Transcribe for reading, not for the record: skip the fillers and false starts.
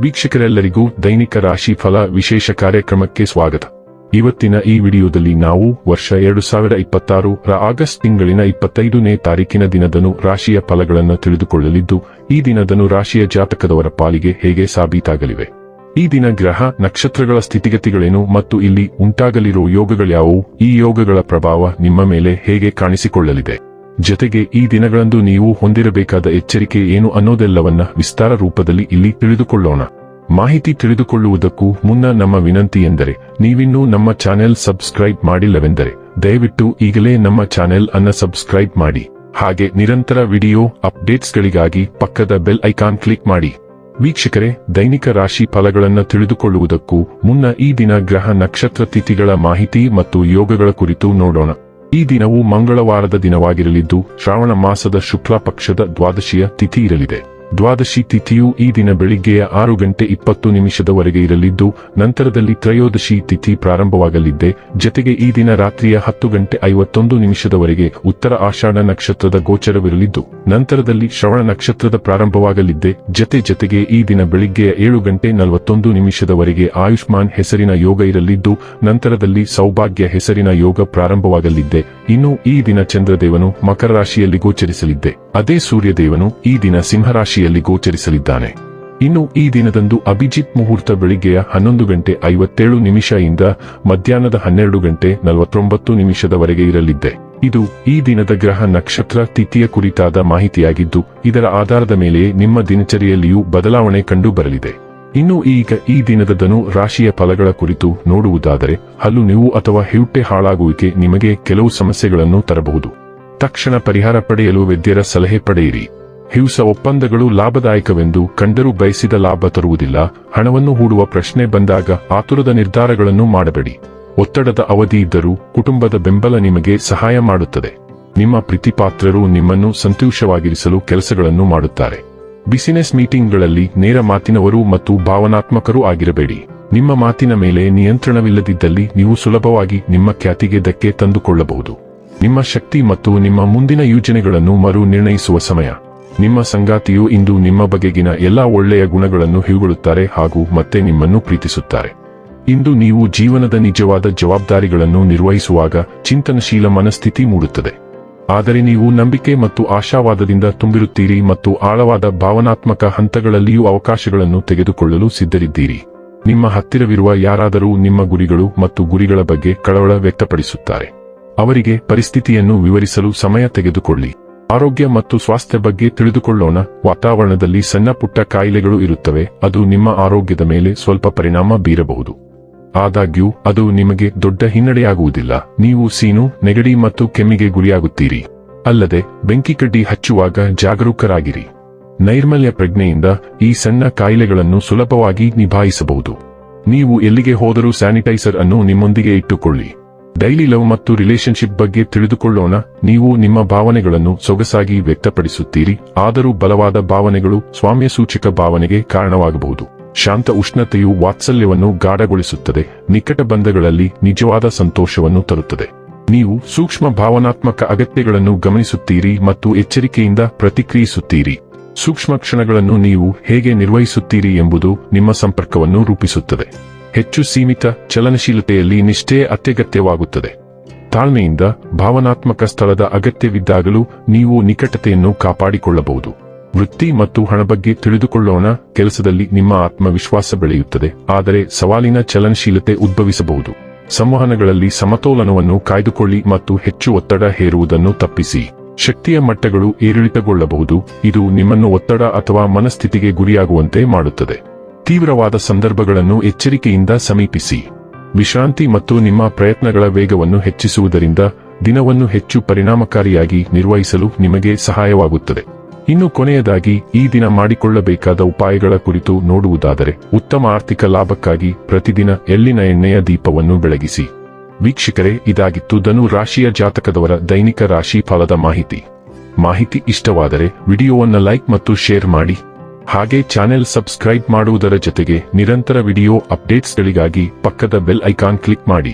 ವೀಕ್ಷಕರೆಲ್ಲರಿಗೂ ದೈನಿಕ ರಾಶಿ ಫಲ ವಿಶೇಷ ಕಾರ್ಯಕ್ರಮಕ್ಕೆ ಸ್ವಾಗತ. ಇವತ್ತಿನ ಈ ವಿಡಿಯೋದಲ್ಲಿ ನಾವು ವರ್ಷ 2026 ರ ಆಗಸ್ಟ್ ತಿಂಗಳಿನ 25ನೇ ತಾರೀಕಿನ ದಿನದನು ರಾಶಿಯ ಫಲಗಳನ್ನು ತಿಳಿದುಕೊಳ್ಳಲಿದ್ದು, ಈ ದಿನದನು ರಾಶಿಯ ಜಾತಕದವರ ಪಾಲಿಗೆ ಹೇಗೆ ಸಾಬೀತಾಗಲಿವೆ, ಈ ದಿನ ಗ್ರಹ ನಕ್ಷತ್ರಗಳ ಸ್ಥಿತಿಗತಿಗಳೇನು ಮತ್ತು ಇಲ್ಲಿ ಉಂಟಾಗಲಿರುವ ಯೋಗಗಳ್ಯಾವುವು, ಈ ಯೋಗಗಳ ಪ್ರಭಾವ ನಿಮ್ಮ ಮೇಲೆ ಹೇಗೆ ಕಾಣಿಸಿಕೊಳ್ಳಲಿದೆ, ಜೊತೆಗೆ ಈ ದಿನಗಳಂದು ನೀವು ಹೊಂದಿರಬೇಕಾದ ಎಚ್ಚರಿಕೆ ಏನು ಅನ್ನೋದೆಲ್ಲವನ್ನ ವಿಸ್ತಾರ ರೂಪದಲ್ಲಿ ಇಲ್ಲಿ ತಿಳಿದುಕೊಳ್ಳೋಣ. ಮಾಹಿತಿ ತಿಳಿದುಕೊಳ್ಳುವುದಕ್ಕೂ ಮುನ್ನ ನಮ್ಮ ವಿನಂತಿ ಎಂದರೆ, ನೀವಿನ್ನೂ ನಮ್ಮ ಚಾನೆಲ್ ಸಬ್ಸ್ಕ್ರೈಬ್ ಮಾಡಿಲ್ಲವೆಂದರೆ ದಯವಿಟ್ಟು ಈಗಲೇ ನಮ್ಮ ಚಾನೆಲ್ ಅನ್ನು ಸಬ್ಸ್ಕ್ರೈಬ್ ಮಾಡಿ. ಹಾಗೆ ನಿರಂತರ ವಿಡಿಯೋ ಅಪ್ಡೇಟ್ಸ್ಗಳಿಗಾಗಿ ಪಕ್ಕದ ಬೆಲ್ ಐಕಾನ್ ಕ್ಲಿಕ್ ಮಾಡಿ. ವೀಕ್ಷಕರೇ, ದೈನಿಕ ರಾಶಿ ಫಲಗಳನ್ನು ತಿಳಿದುಕೊಳ್ಳುವುದಕ್ಕೂ ಮುನ್ನ ಈ ದಿನ ಗ್ರಹ ನಕ್ಷತ್ರ ತಿಥಿಗಳ ಮಾಹಿತಿ ಮತ್ತು ಯೋಗಗಳ ಕುರಿತು ನೋಡೋಣ. ಈ ದಿನವು ಮಂಗಳವಾರದ ದಿನವಾಗಿರಲಿದ್ದು, ಶ್ರಾವಣ ಮಾಸದ ಶುಕ್ಲ ಪಕ್ಷದ ದ್ವಾದಶಿಯ ತಿಥಿ ಇರಲಿದೆ. ದ್ವಾದಶಿ ತಿಥಿಯು ಈ ದಿನ ಬೆಳಿಗ್ಗೆಯ 6:20 ಇರಲಿದ್ದು, ನಂತರದಲ್ಲಿ ತ್ರಯೋದಶಿ ತಿಥಿ ಪ್ರಾರಂಭವಾಗಲಿದ್ದೆ. ಜತೆಗೆ ಈ ದಿನ ರಾತ್ರಿಯ 10:51 ಉತ್ತರ ಆಷಾಢ ನಕ್ಷತ್ರದ ಗೋಚರವಿರಲಿದ್ದು, ನಂತರದಲ್ಲಿ ಶ್ರವಣ ನಕ್ಷತ್ರದ ಪ್ರಾರಂಭವಾಗಲಿದ್ದೆ. ಜತೆಗೆ ಈ ದಿನ ಬೆಳಿಗ್ಗೆಯ 7:41 ಆಯುಷ್ಮಾನ್ ಹೆಸರಿನ ಯೋಗ ಇರಲಿದ್ದು, ನಂತರದಲ್ಲಿ ಸೌಭಾಗ್ಯ ಹೆಸರಿನ ಯೋಗ ಪ್ರಾರಂಭವಾಗಲಿದ್ದೆ. ಇನ್ನು ಈ ದಿನ ಚಂದ್ರದೇವನು ಮಕರ ರಾಶಿಯಲ್ಲಿ ಗೋಚರಿಸಲಿದ್ದೆ. ಅದೇ ಸೂರ್ಯದೇವನು ಈ ದಿನ ಸಿಂಹರಾಶಿಯಲ್ಲಿ ಗೋಚರಿಸಲಿದ್ದಾನೆ. ಇನ್ನು ಈ ದಿನದಂದು ಅಭಿಜಿತ್ ಮುಹೂರ್ತ ಬೆಳಿಗ್ಗೆಯ 11:57 ಇಂದ ಮಧ್ಯಾಹ್ನದ 12:49 ಇರಲಿದ್ದೆ. ಇದು ಈ ದಿನದ ಗ್ರಹ ನಕ್ಷತ್ರ ತಿಥಿಯ ಕುರಿತಾದ ಮಾಹಿತಿಯಾಗಿದ್ದು, ಇದರ ಆಧಾರದ ಮೇಲೆ ನಿಮ್ಮ ದಿನಚರಿಯಲ್ಲಿಯೂ ಬದಲಾವಣೆ ಕಂಡು ಬರಲಿದೆ. ಇನ್ನು ಈಗ ಈ ದಿನದ ಧನು ರಾಶಿಯ ಫಲಗಳ ಕುರಿತು ನೋಡುವುದಾದರೆ, ಹಲ್ಲು ನೋವು ಅಥವಾ ಹೆವ್ಟೆ ಹಾಳಾಗುವಿಕೆ ನಿಮಗೆ ಕೆಲವು ಸಮಸ್ಯೆಗಳನ್ನು ತರಬಹುದು. ತಕ್ಷಣ ಪರಿಹಾರ ಪಡೆಯಲು ವೈದ್ಯರ ಸಲಹೆ ಪಡೆಯಿರಿ. ಹಿಂಸ ಒಪ್ಪಂದಗಳು ಲಾಭದಾಯಕವೆಂದು ಕಂಡರೂ ಬಯಸಿದ ಲಾಭ ತರುವುದಿಲ್ಲ. ಹಣವನ್ನು ಹೂಡುವ ಪ್ರಶ್ನೆ ಬಂದಾಗ ಆತುರದ ನಿರ್ಧಾರಗಳನ್ನು ಮಾಡಬೇಡಿ. ಒತ್ತಡದ ಅವಧಿ ಇದ್ದರೂ ಕುಟುಂಬದ ಬೆಂಬಲ ನಿಮಗೆ ಸಹಾಯ ಮಾಡುತ್ತದೆ. ನಿಮ್ಮ ಪ್ರೀತಿಪಾತ್ರರು ನಿಮ್ಮನ್ನು ಸಂತೋಷವಾಗಿರಿಸಲು ಕೆಲಸಗಳನ್ನು ಮಾಡುತ್ತಾರೆ. ಬಿಸಿನೆಸ್ ಮೀಟಿಂಗ್ಗಳಲ್ಲಿ ನೇರ ಮಾತಿನವರು ಮತ್ತು ಭಾವನಾತ್ಮಕರೂ ಆಗಿರಬೇಡಿ. ನಿಮ್ಮ ಮಾತಿನ ಮೇಲೆ ನಿಯಂತ್ರಣವಿಲ್ಲದಿದ್ದಲ್ಲಿ ನೀವು ಸುಲಭವಾಗಿ ನಿಮ್ಮ ಖ್ಯಾತಿಗೆ ಧಕ್ಕೆ ತಂದುಕೊಳ್ಳಬಹುದು. ನಿಮ್ಮ ಶಕ್ತಿ ಮತ್ತು ನಿಮ್ಮ ಮುಂದಿನ ಯೋಜನೆಗಳನ್ನು ಮರು ನಿರ್ಣಯಿಸುವ ಸಮಯ. ನಿಮ್ಮ ಸಂಗಾತಿಯು ಇಂದು ನಿಮ್ಮ ಬಗೆಗಿನ ಎಲ್ಲಾ ಒಳ್ಳೆಯ ಗುಣಗಳನ್ನು ಹಿಗುಳುತ್ತಾರೆ ಹಾಗೂ ಮತ್ತೆ ನಿಮ್ಮನ್ನು ಪ್ರೀತಿಸುತ್ತಾರೆ. ಇಂದು ನೀವು ಜೀವನದ ನಿಜವಾದ ಜವಾಬ್ದಾರಿಗಳನ್ನು ನಿರ್ವಹಿಸುವಾಗ ಚಿಂತನಶೀಲ ಮನಸ್ಥಿತಿ ಮೂಡುತ್ತದೆ. ಆದರೆ ನೀವು ನಂಬಿಕೆ ಮತ್ತು ಆಶಾವಾದದಿಂದ ತುಂಬಿರುತ್ತೀರಿ ಮತ್ತು ಆಳವಾದ ಭಾವನಾತ್ಮಕ ಹಂತಗಳಲ್ಲಿಯೂ ಅವಕಾಶಗಳನ್ನು ತೆಗೆದುಕೊಳ್ಳಲು ಸಿದ್ಧರಿದ್ದೀರಿ. ನಿಮ್ಮ ಹತ್ತಿರವಿರುವ ಯಾರಾದರೂ ನಿಮ್ಮ ಗುರಿಗಳು ಮತ್ತು ಗುರಿಗಳ ಬಗ್ಗೆ ಕಳವಳ ವ್ಯಕ್ತಪಡಿಸುತ್ತಾರೆ. ಅವರಿಗೆ ಪರಿಸ್ಥಿತಿಯನ್ನು ವಿವರಿಸಲು ಸಮಯ ತೆಗೆದುಕೊಳ್ಳಿ. ಆರೋಗ್ಯ ಮತ್ತು ಸ್ವಾಸ್ಥ್ಯ ಬಗ್ಗೆ ತಿಳಿದುಕೊಳ್ಳೋಣ. ವಾತಾವರಣದಲ್ಲಿ ಸಣ್ಣ ಪುಟ್ಟ ಕಾಯಿಲೆಗಳು ಇರುತ್ತವೆ. ಅದು ನಿಮ್ಮ ಆರೋಗ್ಯದ ಮೇಲೆ ಸ್ವಲ್ಪ ಪರಿಣಾಮ ಬೀರಬಹುದು. ಆದಾಗ್ಯೂ ಅದು ನಿಮಗೆ ದೊಡ್ಡ ಹಿನ್ನಡೆಯಾಗುವುದಿಲ್ಲ. ನೀವು ಸೀನು, ನೆಗಡಿ ಮತ್ತು ಕೆಮ್ಮಿಗೆ ಗುರಿಯಾಗುತ್ತೀರಿ. ಅಲ್ಲದೆ ಬೆಂಕಿ ಕಡ್ಡಿ ಹಚ್ಚುವಾಗ ಜಾಗರೂಕರಾಗಿರಿ. ನೈರ್ಮಲ್ಯ ಪ್ರಜ್ಞೆಯಿಂದ ಈ ಸಣ್ಣ ಕಾಯಿಲೆಗಳನ್ನು ಸುಲಭವಾಗಿ ನಿಭಾಯಿಸಬಹುದು. ನೀವು ಎಲ್ಲಿಗೆ ಹೋದರೂ ಸ್ಯಾನಿಟೈಸರ್ ಅನ್ನು ನಿಮ್ಮೊಂದಿಗೆ ಇಟ್ಟುಕೊಳ್ಳಿ. ಡೈಲಿ ಲವ್ ಮತ್ತು ರಿಲೇಶನ್ಶಿಪ್ ಬಗ್ಗೆ ತಿಳಿದುಕೊಳ್ಳೋಣ. ನೀವು ನಿಮ್ಮ ಭಾವನೆಗಳನ್ನು ಸೊಗಸಾಗಿ ವ್ಯಕ್ತಪಡಿಸುತ್ತೀರಿ, ಆದರೂ ಬಲವಾದ ಭಾವನೆಗಳು ಸ್ವಾಮ್ಯ ಸೂಚಕ ಭಾವನೆಗೆ ಕಾರಣವಾಗಬಹುದು. ಶಾಂತ ಉಷ್ಣತೆಯು ವಾತ್ಸಲ್ಯವನ್ನು ಗಾಢಗೊಳಿಸುತ್ತದೆ, ನಿಕಟ ಬಂಧಗಳಲ್ಲಿ ನಿಜವಾದ ಸಂತೋಷವನ್ನು ತರುತ್ತದೆ. ನೀವು ಸೂಕ್ಷ್ಮ ಭಾವನಾತ್ಮಕ ಅಗತ್ಯಗಳನ್ನು ಗಮನಿಸುತ್ತೀರಿ ಮತ್ತು ಎಚ್ಚರಿಕೆಯಿಂದ ಪ್ರತಿಕ್ರಿಯಿಸುತ್ತೀರಿ. ಸೂಕ್ಷ್ಮ ಕ್ಷಣಗಳನ್ನು ನೀವು ಹೇಗೆ ನಿರ್ವಹಿಸುತ್ತೀರಿ ಎಂಬುದು ನಿಮ್ಮ ಸಂಪರ್ಕವನ್ನು ರೂಪಿಸುತ್ತದೆ. ಹೆಚ್ಚು ಸೀಮಿತ ಚಲನಶೀಲತೆಯಲ್ಲಿ ನಿಷ್ಠೆ ಅತ್ಯಗತ್ಯವಾಗುತ್ತದೆ. ತಾಳ್ಮೆಯಿಂದ ಭಾವನಾತ್ಮಕ ಸ್ಥಳದ ಅಗತ್ಯವಿದ್ದಾಗಲೂ ನೀವು ನಿಕಟತೆಯನ್ನು ಕಾಪಾಡಿಕೊಳ್ಳಬಹುದು. ವೃತ್ತಿ ಮತ್ತು ಹಣ ಬಗ್ಗೆ ತಿಳಿದುಕೊಳ್ಳೋಣ. ಕೆಲಸದಲ್ಲಿ ನಿಮ್ಮ ಆತ್ಮವಿಶ್ವಾಸ ಬೆಳೆಯುತ್ತದೆ, ಆದರೆ ಸವಾಲಿನ ಚಲನಶೀಲತೆ ಉದ್ಭವಿಸಬಹುದು. ಸಂವಹನಗಳಲ್ಲಿ ಸಮತೋಲನವನ್ನು ಕಾಯ್ದುಕೊಳ್ಳಿ ಮತ್ತು ಹೆಚ್ಚು ಒತ್ತಡ ಹೇರುವುದನ್ನು ತಪ್ಪಿಸಿ. ಶಕ್ತಿಯ ಮಟ್ಟಗಳು ಏರಿಳಿತಗೊಳ್ಳಬಹುದು. ಇದು ನಿಮ್ಮನ್ನು ಒತ್ತಡ ಅಥವಾ ಮನಸ್ಥಿತಿಗೆ ಗುರಿಯಾಗುವಂತೆ ಮಾಡುತ್ತದೆ. ತೀವ್ರವಾದ ಸಂದರ್ಭಗಳನ್ನು ಎಚ್ಚರಿಕೆಯಿಂದ ಸಮೀಪಿಸಿ. ವಿಶ್ರಾಂತಿ ಮತ್ತು ನಿಮ್ಮ ಪ್ರಯತ್ನಗಳ ವೇಗವನ್ನು ಹೆಚ್ಚಿಸುವುದರಿಂದ ದಿನವನ್ನು ಹೆಚ್ಚು ಪರಿಣಾಮಕಾರಿಯಾಗಿ ನಿರ್ವಹಿಸಲು ನಿಮಗೆ ಸಹಾಯವಾಗುತ್ತದೆ. ಇನ್ನು ಕೊನೆಯದಾಗಿ ಈ ದಿನ ಮಾಡಿಕೊಳ್ಳಬೇಕಾದ ಉಪಾಯಗಳ ಕುರಿತು ನೋಡುವುದಾದರೆ, ಉತ್ತಮ ಆರ್ಥಿಕ ಲಾಭಕ್ಕಾಗಿ ಪ್ರತಿದಿನ ಎಳ್ಳಿನ ಎಣ್ಣೆಯ ದೀಪವನ್ನು ಬೆಳಗಿಸಿ. ವೀಕ್ಷಕರೇ, ಇದಾಗಿತ್ತು ಧನು ರಾಶಿಯ ಜಾತಕದವರ ದೈನಿಕ ರಾಶಿ ಫಲದ ಮಾಹಿತಿ ಇಷ್ಟವಾದರೆ ವಿಡಿಯೋವನ್ನು ಲೈಕ್ ಮತ್ತು ಶೇರ್ ಮಾಡಿ. ಹಾಗೆ ಚಾನೆಲ್ ಸಬ್ಸ್ಕ್ರೈಬ್ ಮಾಡುವುದರ ಜೊತೆಗೆ ನಿರಂತರ ವಿಡಿಯೋ ಅಪ್ಡೇಟ್ಸ್ಗಳಿಗಾಗಿ ಪಕ್ಕದ ಬೆಲ್ ಐಕಾನ್ ಕ್ಲಿಕ್ ಮಾಡಿ.